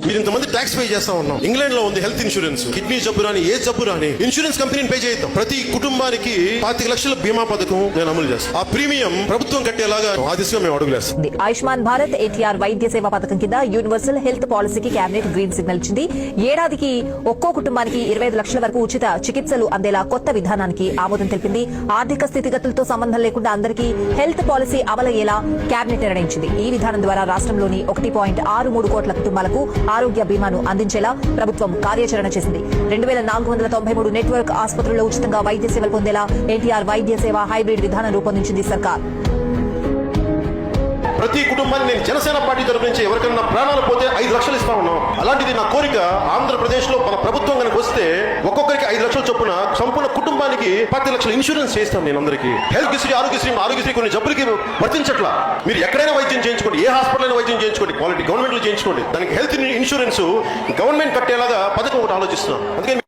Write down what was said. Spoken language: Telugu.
మీరు ఇంతమంది ట్యాక్స్ పే చేస్తా ఉన్నాం. ఇంగ్లాండ్ లో ఉంది హెల్త్ ఇన్సూరెన్స్. కిడ్నీ జబ్బు రాని ఏ జబ్బు రాని ఇన్సూరెన్స్ కంపెనీని పే చేద్దాం. ప్రతి కుటుంబానికి 25 లక్షల బీమా పథకం నేను అమలు చేస్తాను. ఆ ప్రీమియం ప్రభుత్వం కట్టేలాగా ఆ దిశగా మేము అడుగులేస్తాం. ఆయుష్మాన్ భారత్ ఎన్టీఆర్ వైద్య సేవ పథకం కింద యూనివర్సల్ హెల్త్ పాలసీకి కేబినెట్ గ్రీన్ సిగ్నల్ ఇచ్చింది. ఏడాదికి ఒక్కో కుటుంబానికి 25 లక్షల వరకు ఉచిత చికిత్సలు అందేలా కొత్త విధానానికి ఆమోదం తెలిపింది. ఆర్థిక స్థితిగతులతో సంబంధం లేకుండా అందరికీ హెల్త్ పాలసీ అమలయ్యేలా కేబినెట్ నిర్ణయించింది. ఈ విధానం ద్వారా రాష్ట్రంలోని 1.63 కోట్ల కుటుంబాలకు ఆరోగ్య బీమాను అందించేలా ప్రభుత్వం కార్యాచరణ చేసింది. 2493 నెట్వర్క్ ఆసుపత్రుల్లో ఉచితంగా వైద్య సేవలు పొందేలా ఎన్టీఆర్ వైద్య సేవ హైబ్రిడ్ విధానం రూపొందించింది సర్కార్. ప్రతి కుటుంబాన్ని నేను జనసేన పార్టీ తరపు నుంచి ఎవరికైనా ప్రాణాలు పోతే 5 లక్షలు ఇస్తా ఉన్నాం. అలాంటిది నా కోరిక ఆంధ్రప్రదేశ్ లో మన ప్రభుత్వం కనుక వస్తే ఒక్కొక్కరికి 5 లక్షల చొప్పున సంపూర్ణ కుటుంబానికి 10 లక్షల ఇన్సూరెన్స్ చేస్తాను. నేను అందరికీ హెల్త్ ఆరోగ్యశ్రీ కొన్ని జబ్బులకి వర్తించట్లా. మీరు ఎక్కడైనా వైద్యం చేయించుకోండి, ఏ హాస్పిటల్ అయినా వైద్యం చేయించుకోండి, క్వాలిటీ గవర్నమెంట్ లో చేయించుకోండి. దానికి హెల్త్ ఇన్సూరెన్స్ గవర్నమెంట్ కట్టేలాగా పథకం ఒకటి ఆలోచిస్తున్నాం. అందుకని